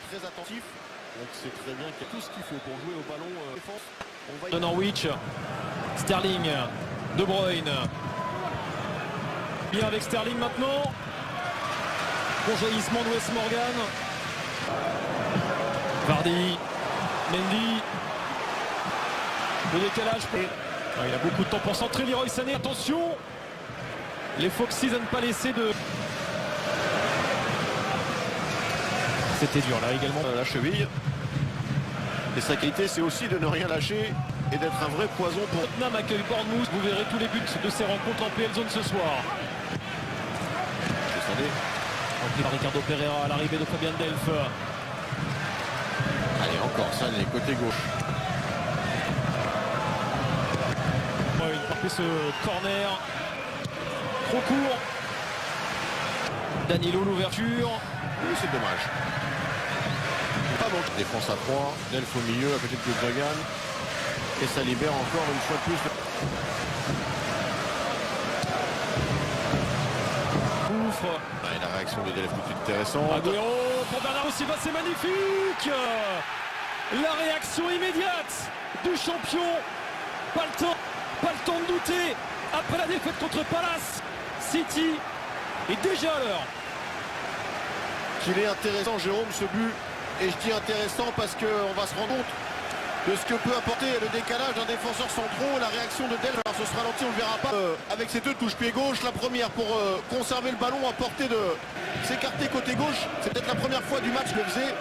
très attentif. Donc c'est très bien qu'il y a tout ce qu'il faut pour jouer au ballon défense. On va Norwich, Sterling, De Bruyne. Bien avec Sterling maintenant. Bon jaillissement de Wes Morgan. Vardy, Mendy. Le décalage. Il a beaucoup de temps pour centrer. Leroy Sané. Attention. Les Foxes à ne pas laisser de... C'était dur là également. la cheville. Et sa qualité, c'est aussi de ne rien lâcher et d'être un vrai poison pour... Tottenham accueille Bournemouth. Vous verrez tous les buts de ces rencontres en PL Zone ce soir. Rempli par Ricardo Pereira à l'arrivée de Fabian Delph. Allez, encore Sané, côté gauche. Il partait ce corner. Trop court. Danilo l'ouverture. Oui, c'est dommage. Pas bon. Défense à 3, Delph au milieu, à côté de Gundogan. Et ça libère encore une fois de plus. Gouffre. Et la réaction de Delph tout de suite intéressante. Agüero pour Bernardo Silva, c'est magnifique. La réaction immédiate du champion. Pas le temps de douter. Après la défaite contre Palace, City est déjà à l'heure. Qu'il est intéressant, Jérôme, ce but. Et je dis intéressant parce qu'on va se rendre compte de ce que peut apporter le décalage d'un défenseur central. La réaction de Delph, alors ce sera ralenti, on ne le verra pas. Avec ses deux touches pied gauche, la première pour conserver le ballon à portée de s'écarter côté gauche. C'est peut-être la première fois du match qu'il le faisait.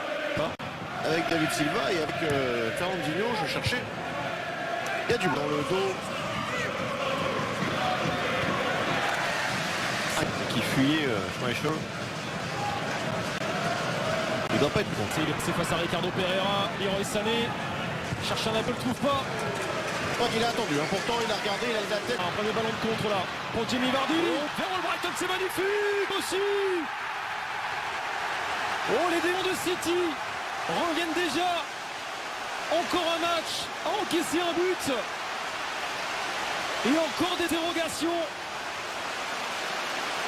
Avec David Silva et avec Fernandinho, je cherchais. Il y a du dans le dos. Qui fuyait Schmeichel. Il doit pas être bon. C'est face à Ricardo Pereira. Leroy Sané cherche un appel, ne trouve pas. Je crois qu'il a attendu. Pourtant, il a regardé, il a la tête. Un premier ballon de contre là pour Jamie Vardy. Vers Wolverhampton, c'est magnifique aussi. Oh, les démons de City reviennent déjà. Encore un match à encaisser un but. Et encore des dérogations.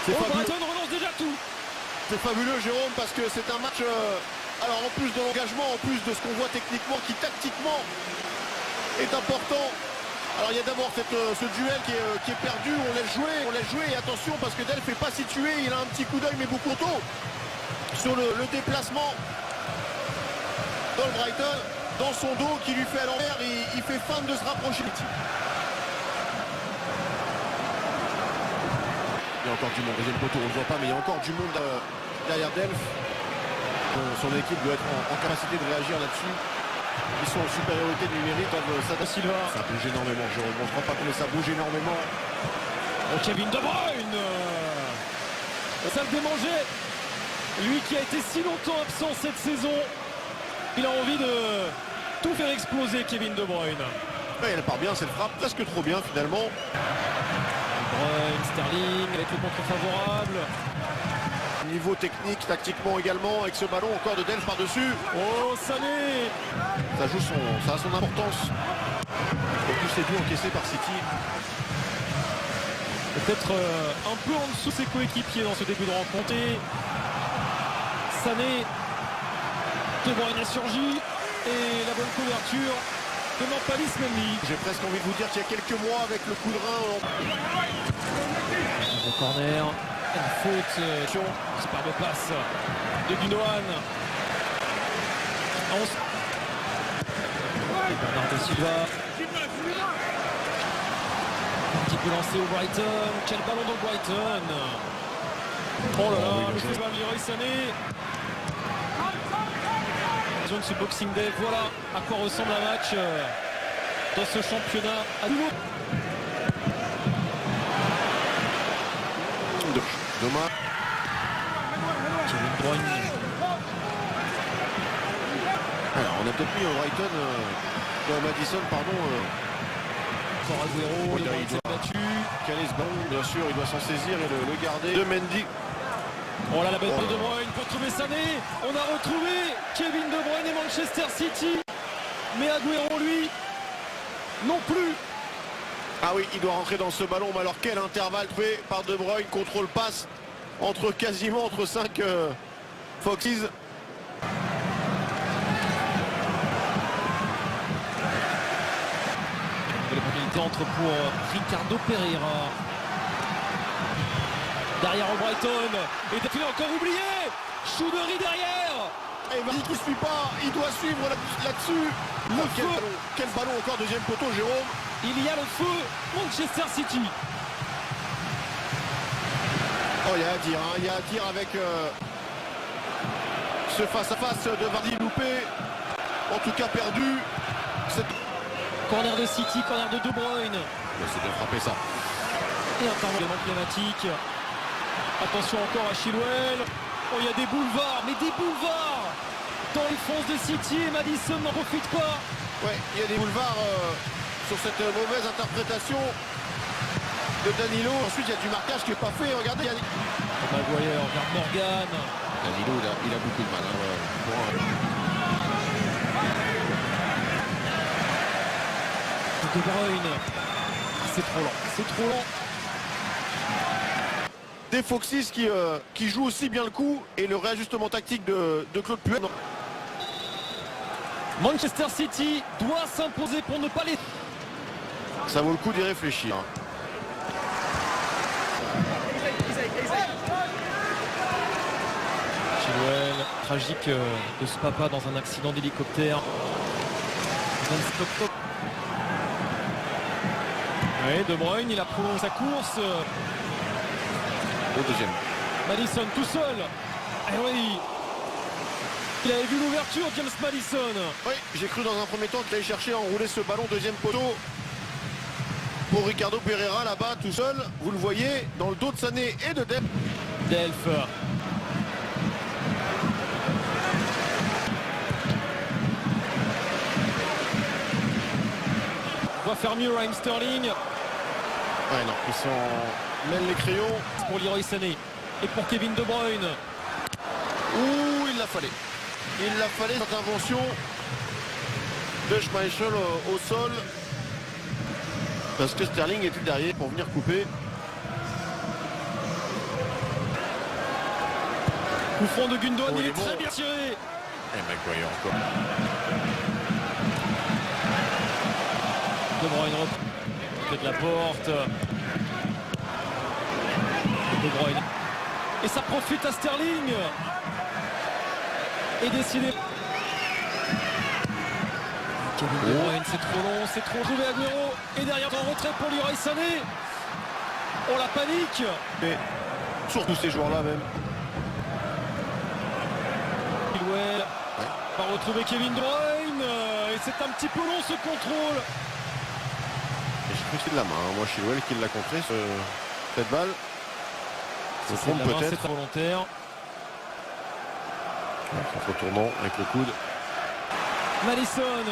Wolverhampton relance déjà tout. C'est fabuleux, Jérôme, parce que c'est un match, alors en plus de l'engagement, en plus de ce qu'on voit techniquement, qui tactiquement est important. Alors il y a d'abord ce duel qui est perdu, on laisse jouer, et attention parce que Delph n'est pas situé, il a un petit coup d'œil, mais beaucoup trop tôt sur le déplacement d'Albrighton dans son dos qui lui fait à l'envers, il fait feinte de se rapprocher. Il y a encore du monde, deuxième poteau, on ne le voit pas, mais il y a encore du monde derrière Delph. Son équipe doit être en capacité de réagir là-dessus. Ils sont en supériorité numérique. Silva. Ça bouge énormément, Jérôme. On ne se rend pas compte, mais ça bouge énormément. Oh, Kevin De Bruyne. Ça le démangeait. Lui qui a été si longtemps absent cette saison. Il a envie de tout faire exploser, Kevin De Bruyne. Ouais, elle part bien, cette frappe, presque trop bien finalement. Bruyne, Sterling avec le contre favorable. Niveau technique, tactiquement également, avec ce ballon encore de Delph par-dessus. Oh, Sané. Ça a son importance. Et plus c'est dur encaissé par City. Peut-être un peu en dessous ses coéquipiers dans ce début de rencontre. Sané. De Bruyne a surgi. Et la bonne couverture de Nampalis Mendy. J'ai presque envie de vous dire qu'il y a quelques mois avec le coup de rein. Nouveau corner. Une faute. Superbe passe de Gundogan. Bernardo Silva. Un petit peu lancé au Brighton. Quel ballon de Brighton. Oh là là, le fait mal Leroy Sané. De ce Boxing Day, voilà à quoi ressemble un match dans ce championnat à nouveau. Dommage. Kevin De Bruyne. Alors, on a peut-être mis Brighton, Madison, pardon. Encore Agüero, il doit battu. Caler ce ballon, bien sûr, il doit s'en saisir et le garder. De Mendy. Oh là, la belle de De Bruyne pour trouver Sané. On a retrouvé Kevin De Bruyne et Manchester City. Mais Agüero, lui, non plus. Ah oui, il doit rentrer dans ce ballon. Mais alors quel intervalle trouvé par De Bruyne. Contrôle passe quasiment entre 5 Foxes. Centre pour Ricardo Pereira. Derrière Brighton. Et défilé encore oublié. Chouderie derrière. Et Vardy qui ne suit pas, il doit suivre là-dessus. Quel ballon encore, deuxième poteau, Jérôme. Il y a le feu, Manchester City. Oh, il y a à dire, hein, il y a à dire avec ce face-à-face de Vardy loupé. En tout cas perdu. Corner de City, corner de De Bruyne. C'est bien frappé ça. Et un temps emblématique. Attention encore à Chilwell. Oh, il y a des boulevards, mais des boulevards dans les fonces de City et Maddison n'en profite pas. Ouais, il y a des boulevards sur cette mauvaise interprétation de Danilo. Ensuite, il y a du marquage qui n'est pas fait. Regardez, il y a... Maguire, regarde Morgan. Danilo, il a beaucoup de mal. De Bruyne. C'est trop lent, c'est trop lent. Des Foxys qui jouent aussi bien le coup et le réajustement tactique de Claude Puel. Manchester City doit s'imposer pour ne pas les... Ça vaut le coup d'y réfléchir. Chilwell, tragique de ce papa dans un accident d'hélicoptère. Oui, De Bruyne, il a prolongé sa course. Au deuxième. Maddison tout seul. Eh oui. Il avait vu l'ouverture, James Maddison. Oui, j'ai cru dans un premier temps qu'il allait chercher à enrouler ce ballon deuxième poteau pour Ricardo Pereira là-bas tout seul. Vous le voyez dans le dos de Sané et de Delph. On va faire mieux, Raheem Sterling. Ouais, non, ils sont mêlent les crayons. Pour Leroy Sané et pour Kevin De Bruyne. Ouh, il l'a fallu. Il l'a fallu cette intervention de Schmeichel au sol. Parce que Sterling était derrière pour venir couper. Coup franc de Gundogan, Oh, il est bon. très bien tiré. Et Maguire encore. De Bruyne de la porte. De Bruyne. Et ça profite à Sterling. Et décidé. Kevin De Bruyne, c'est trop long, c'est trop trouvé Aguero. Et derrière en retrait pour Leroy Sané. Oh la panique. Mais surtout ces joueurs-là même. Chilwell va retrouver Kevin De Bruyne. Et c'est un petit peu long ce contrôle. Et je trouve que c'est de la main. Hein. Moi, Chilwell qui l'a contré cette balle. Je me C'est trompe de la main, peut-être. c'est volontaire. Contre-tournant avec le coude. Maddison.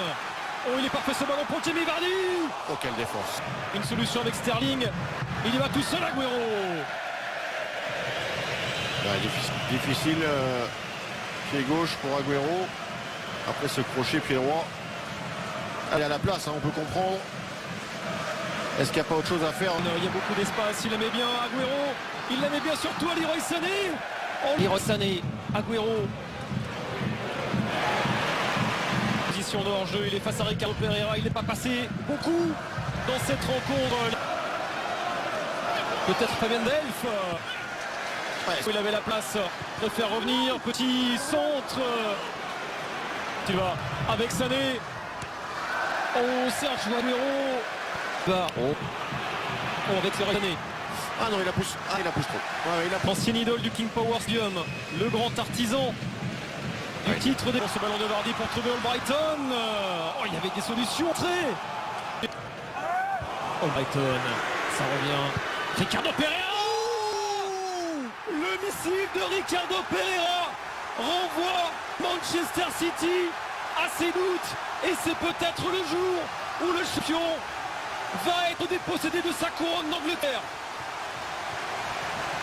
Oh, il est parfait ce ballon pour Jamie Vardy. Oh, quelle défense. Une solution avec Sterling. Il y va tout seul, Aguero. Ouais, difficile pied gauche pour Aguero. Après ce crochet pied droit. Allez à la place, hein, on peut comprendre. Est-ce qu'il n'y a pas autre chose à faire? Il y a beaucoup d'espace, il la met bien Aguero. Il la met bien surtout à Leroy Sané. Oh, Leroy Sané, Aguero. Position de hors-jeu, il est face à Ricardo Pereira. Il n'est pas passé beaucoup dans cette rencontre. Peut-être Fabien Delph. Ouais. Il avait la place, préfère revenir. Petit centre. Tu vas avec Sané. Oh, Serge Aguero. Oh, avec Leroy Sané. Ah non, il la pousse. Ah, il la pousse trop. Ouais, il la pousse. Ancienne idole du King Power Stadium, le grand artisan du titre de ce ballon de Vardy pour trouver Brighton. Oh, il y avait des solutions très. Brighton, ça revient. Ricardo Pereira. Le missile de Ricardo Pereira renvoie Manchester City à ses doutes. Et c'est peut-être le jour où le champion va être dépossédé de sa couronne d'Angleterre.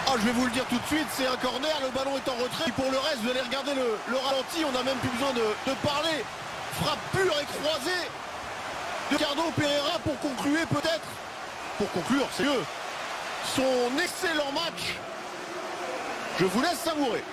Ah, je vais vous le dire tout de suite, c'est un corner, le ballon est en retrait. Pour le reste, vous allez regarder le ralenti, on n'a même plus besoin de parler. Frappe pure et croisée de Ricardo Pereira pour conclure peut-être. Pour conclure, c'est eux. Son excellent match. Je vous laisse savourer.